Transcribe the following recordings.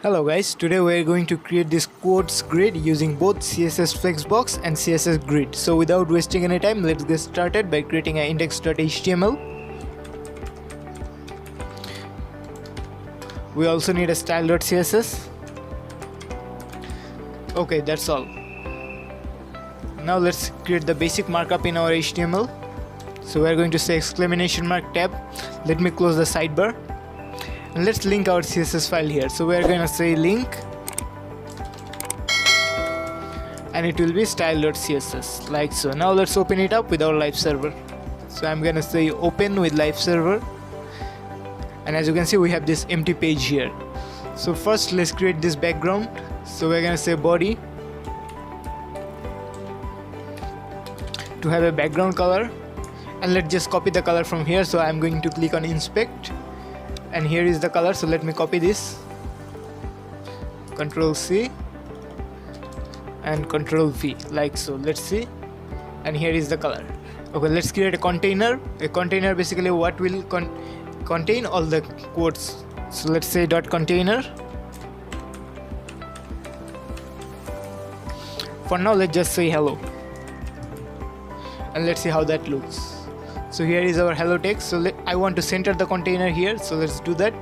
Hello guys, today we are going to create this quotes grid using both CSS Flexbox and CSS Grid. So without wasting any time, let's get started by creating an index.html. We also need a style.css. Okay, that's all. Now let's create the basic markup in our HTML. So we are going to say exclamation mark tab. Let me close the sidebar. And let's link our CSS file here. So we are going to say link and it will be style.css like so. Now let's open it up with our live server. So I'm going to say open with live server, and as you can see we have this empty page here. So first let's create this background. So we're going to say body to have a background color, and let's just copy the color from here. So I'm going to click on inspect, and here is the color. So let me copy this, Ctrl C and Ctrl V like so. Let's see, and here is the color. Okay, let's create a container. A container basically what will contain all the quotes. So let's say dot container. For now let's just say hello, and let's see how that looks. So here is our hello text. So I want to center the container here, so let's do that.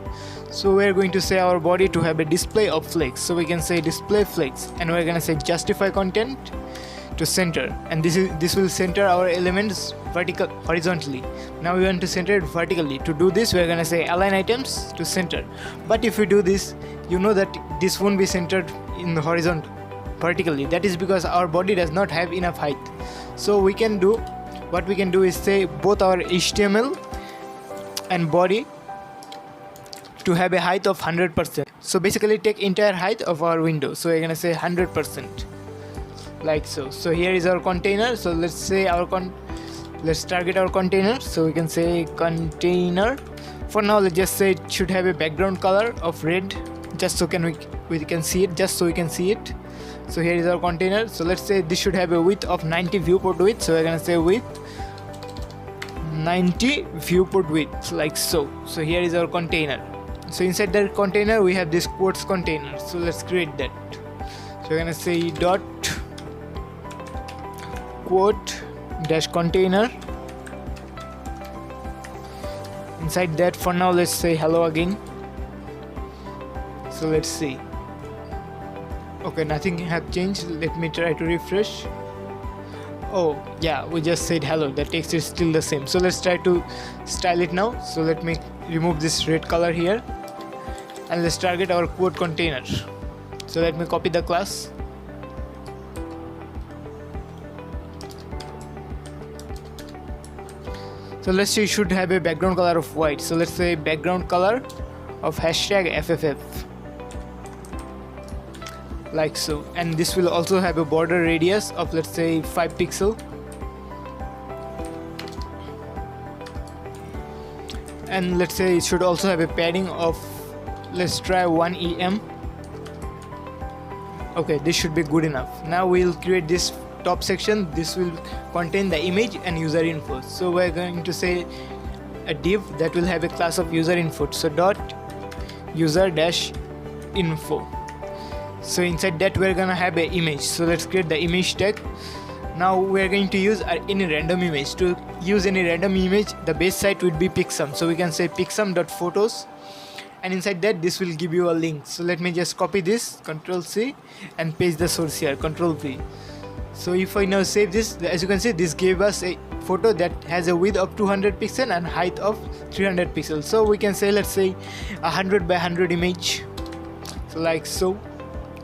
So we're going to say our body to have a display of flex. So we can say display flex, and we're going to say justify content to center, and this will center our elements horizontally. Now we want to center it vertically. To do this we're going to say align items to center, but if we do this, you know that this won't be centered in the horizontal vertically. That is because our body does not have enough height. So what we can do is say both our HTML and body to have a height of 100%. So basically take entire height of our window. So we're gonna say 100% like so. So here is our container. So let's say let's target our container. So we can say container. For now let's just say it should have a background color of red, just so we can see it, just so we can see it. So here is our container. So let's say this should have a width of 90 viewport width. So we're gonna say width 90 viewport width like so. So here is our container. So inside that container we have this quotes container. So let's create that. So we're gonna say dot quote dash container. Inside that, for now let's say hello again. So let's see. Okay, nothing have changed. Let me try to refresh. Oh yeah, we just said hello. The text is still the same. So let's try to style it now. So let me remove this red color here, and let's target our quote container. So let me copy the class. So let's say it should have a background color of white. So let's say background color of hashtag FFF like so, and this will also have a border radius of let's say 5 pixel, and let's say it should also have a padding of, let's try 1 em. Okay, this should be good enough. Now we'll create this top section. This will contain the image and user info. So we're going to say a div that will have a class of user info. So dot user dash info. So inside that we're gonna have an image. So let's create the image tag. Now we're going to use any random image. To use any random image, the base site would be Pixum. So we can say pixum.photos, and inside that this will give you a link. So let me just copy this, Ctrl C, and paste the source here, Ctrl V. So if I now save this, as you can see, this gave us a photo that has a width of 200 pixels and height of 300 pixels. So we can say, let's say 100 by 100 image. So like so.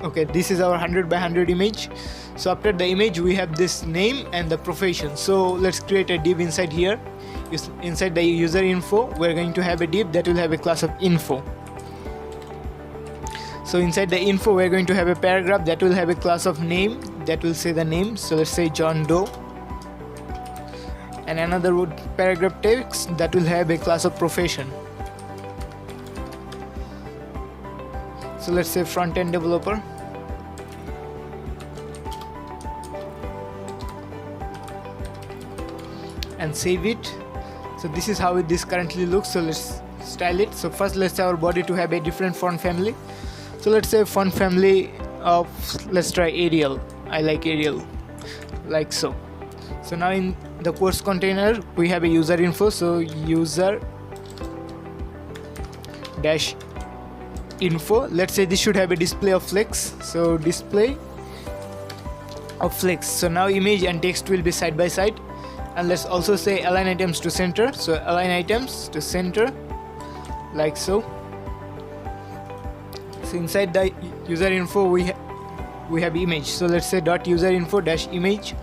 Okay, this is our 100 by 100 image. So after the image we have this name and the profession. So let's create a div inside here. Inside the user info we're going to have a div that will have a class of info. So inside the info we're going to have a paragraph that will have a class of name that will say the name. So let's say John Doe, and another paragraph text that will have a class of profession. So let's say front-end developer, and save it. So this is how this currently looks. So let's style it. So first let's say our body to have a different font family. So let's say font family of, let's try Arial. I like Arial, like so. So now in the course container we have a user info, so user dash info. Let's say this should have a display of flex, so display of flex. So now image and text will be side by side, and let's also say align items to center, so align items to center, like so. So inside the user info we have image, so let's say dot user info dash image.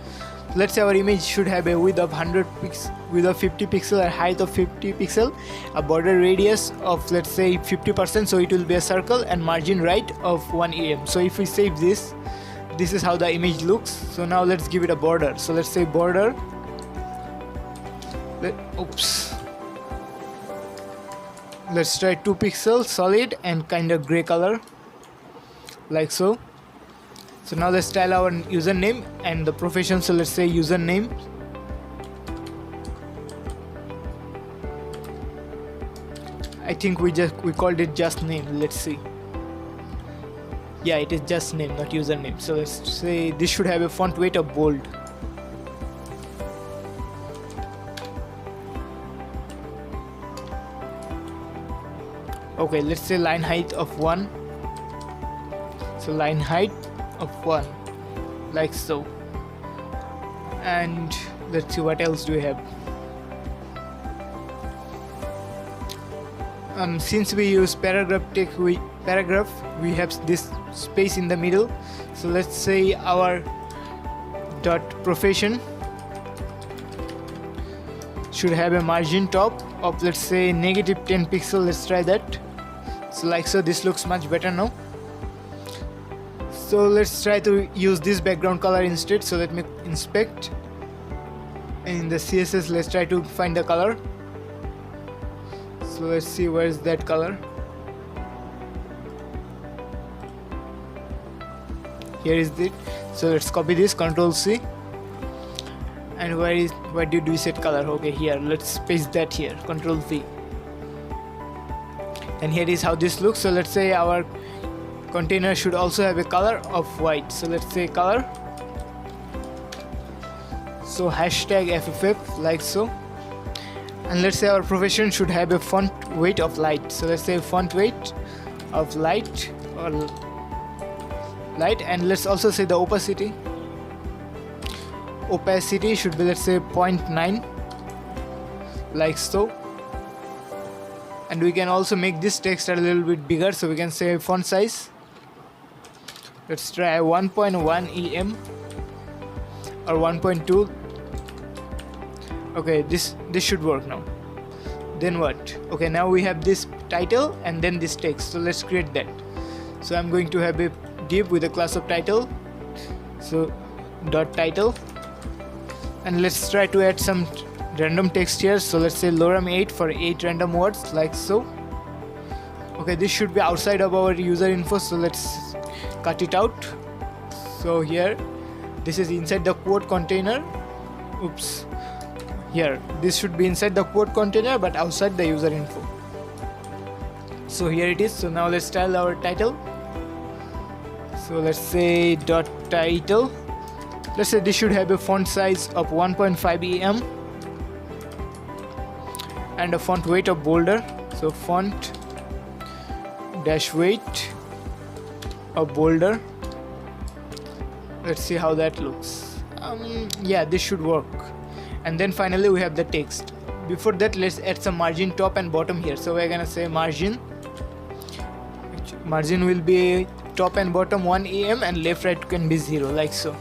Let's say our image should have a width of 100 pixel, width of 50 pixel, and height of 50 pixel, a border radius of, let's say, 50%, so it will be a circle, and margin right of 1 em. So if we save this is how the image looks. So now let's give it a border, so let's say border, let's try 2 pixels solid and kind of gray color, like so. So now let's style our username and the profession, so let's say username. I think we called it just name. Let's see. Yeah, it is just name, not username. So let's say this should have a font weight of bold. Okay, let's say line height of 1. So line height of 1, like so. And let's see what else do we have. Since we use paragraph text, we have this space in the middle, so let's say our dot profession should have a margin top of, let's say, negative 10 pixel. Let's try that. So like so, this looks much better now. So let's try to use this background color instead. So let me inspect, and in the CSS let's try to find the color. So let's see, where is that color. Here is it. So let's copy this, Ctrl C, and where did we set color? Okay, here, let's paste that here, Ctrl V, and here is how this looks. So let's say our container should also have a color of white, so let's say color, so hashtag FFF, like so. And let's say our profession should have a font weight of light, so let's say font weight of light, or light. And let's also say the opacity should be, let's say, 0.9, like so. And we can also make this text a little bit bigger, so we can say font size, let's try 1.1 em or 1.2. Okay, this should work now. Then what? Okay, now we have this title and then this text, so let's create that. So I'm going to have a div with a class of title, so dot title, and let's try to add some random text here. So let's say lorem 8 for 8 random words, like so. Okay, this should be outside of our user info, so let's cut it out. So here, this is inside the quote container. Oops. Here, this should be inside the quote container but outside the user info. So here it is. So now let's style our title. So let's say dot title. Let's say this should have a font size of 1.5 em and a font weight of bolder. So font dash weight of bolder. Let's see how that looks. Yeah, this should work. And then finally we have the text. Before that, let's add some margin top and bottom here. So we're gonna say margin will be top and bottom 1 em and left right can be 0, like so.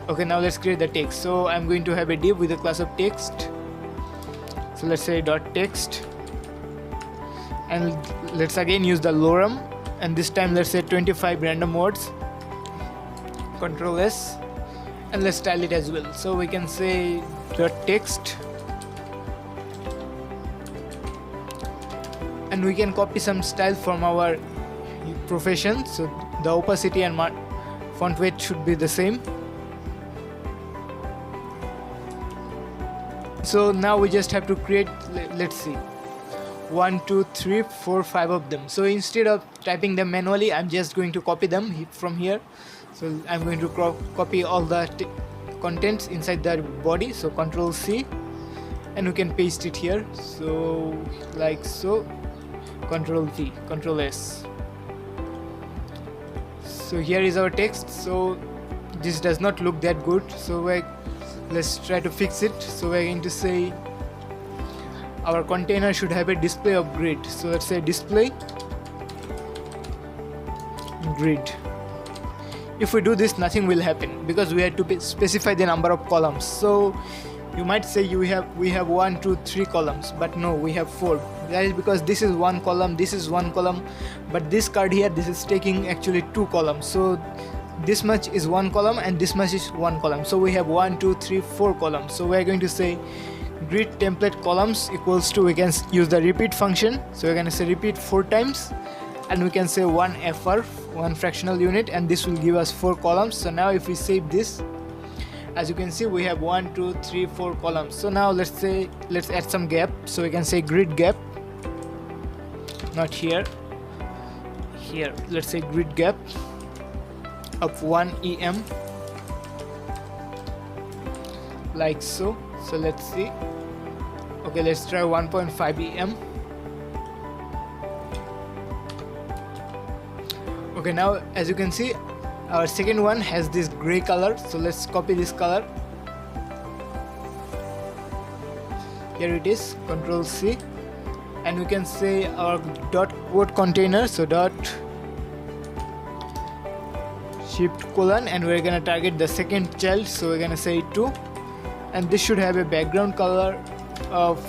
Okay, now let's create the text. So I'm going to have a div with a class of text. So let's say dot text, and let's again use the lorem, and this time let's say 25 random words, Ctrl S, and let's style it as well. So we can say dot text, and we can copy some style from our profession. So the opacity and font weight should be the same. So now we just have to create, let's see, 1 2 3 4 5 of them. So instead of typing them manually, I'm just going to copy them from here. So I'm going to copy all the contents inside the body. So Control C, and we can paste it here. So like so, Control V, Control S. So here is our text. So this does not look that good, so let's try to fix it. So we're going to say our container should have a display of grid. So let's say display grid. If we do this, nothing will happen because we had to specify the number of columns. So you might say we have 1 2 3 columns, but no, we have 4. That is because this is one column, this is one column, but this card here, this is taking actually 2 columns. So this much is one column and this much is one column. So we have 1 2 3 4 columns. So we are going to say grid template columns equals to, we can use the repeat function. So we're going to say repeat 4 times, and we can say 1 FR, 1 fractional unit, and this will give us 4 columns. So now if we save this, as you can see, we have 1 2 3 4 columns. So now let's add some gap. So we can say grid gap, not here, let's say grid gap of 1 EM, like so. So let's see. Okay, let's try 1.5 EM. Okay, now as you can see, our second one has this gray color. So let's copy this color. Here it is, Control C, and we can say our dot quote container. So dot shift colon, and we're gonna target the second child. So we're gonna say 2, and this should have a background color of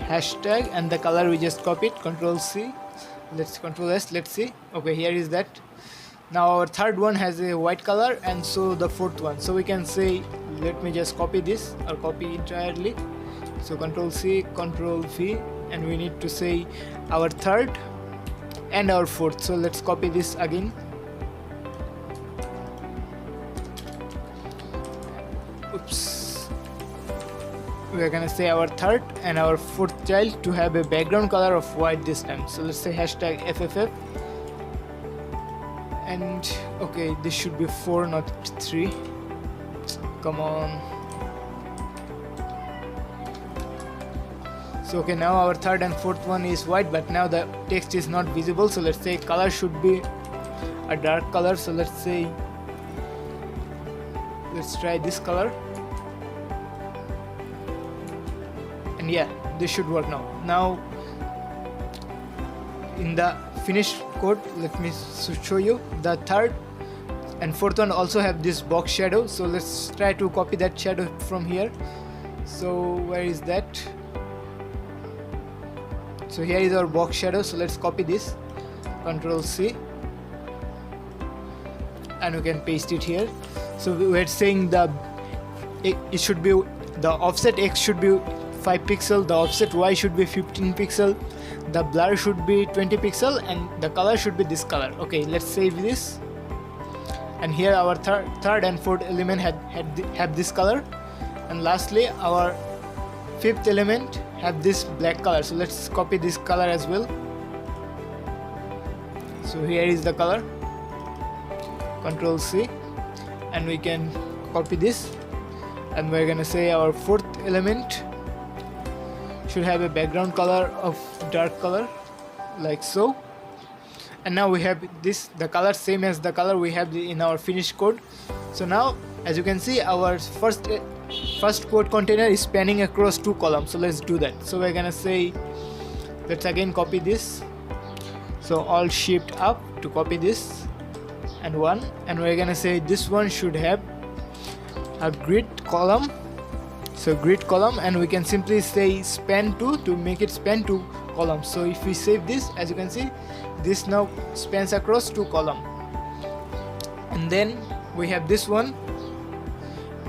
hashtag, and the color we just copied. Control C, let's Control S, let's see. Okay, here is that. Now our third one has a white color, and so the fourth one. So we can say, let me just copy this, or copy entirely. So Control C, Control V, and we need to say our third and our fourth. So let's copy this again. Oops. We are gonna say our third and our fourth child to have a background color of white this time. So let's say hashtag FFF. And okay, this should be 4, not 3. Come on. So okay, now our third and fourth one is white, but now the text is not visible. So let's say color should be a dark color. So let's try this color, and yeah, this should work now. Now in the finished code, let me show you. The third and fourth one also have this box shadow. So let's try to copy that shadow from here. So where is that? So here is our box shadow. So let's copy this, Control C, and we can paste it here. So we're saying it should be, the offset X should be 5 pixel, the offset Y should be 15 pixel, the blur should be 20 pixel, and the color should be this color. Okay, let's save this. And here our third and fourth element have this color, and lastly our fifth element have this black color. So let's copy this color as well. So here is the color, Control C, and we can copy this, and we're gonna say our fourth element should have a background color of dark color, like so. And now we have this, the color same as the color we have in our finished code. So now as you can see, our first code container is spanning across 2 columns. So let's do that. So we're gonna say, let's again copy this. So Alt Shift up to copy this, and 1, and we're gonna say this one should have a grid column. So grid column, and we can simply say span 2 to make it span 2 columns. So if we save this, as you can see, this now spans across 2 columns. And then we have this one,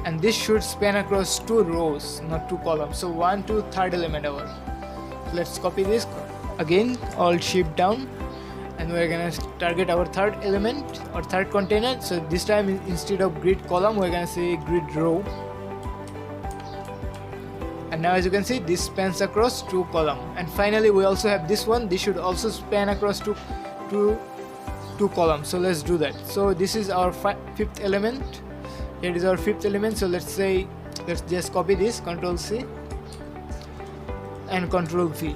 and this should span across 2 rows, not 2 columns. So 1 2 third element over. Let's copy this again, Alt Shift down, and we're gonna target our third element or third container. So this time instead of grid column, we're gonna say grid row, And now as you can see, this spans across 2 column. And finally we also have this one. This should also span across two columns. So let's do that. So this is our fifth element. Here is our fifth element. So let's just copy this, Ctrl C and Ctrl V.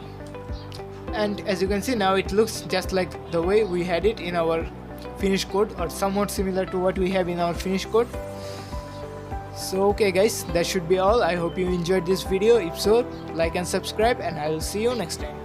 And as you can see, now it looks just like the way we had it in our finished code, or somewhat similar to what we have in our finished code. So okay guys, that should be all. I hope you enjoyed this video. If so, like and subscribe, and I will see you next time.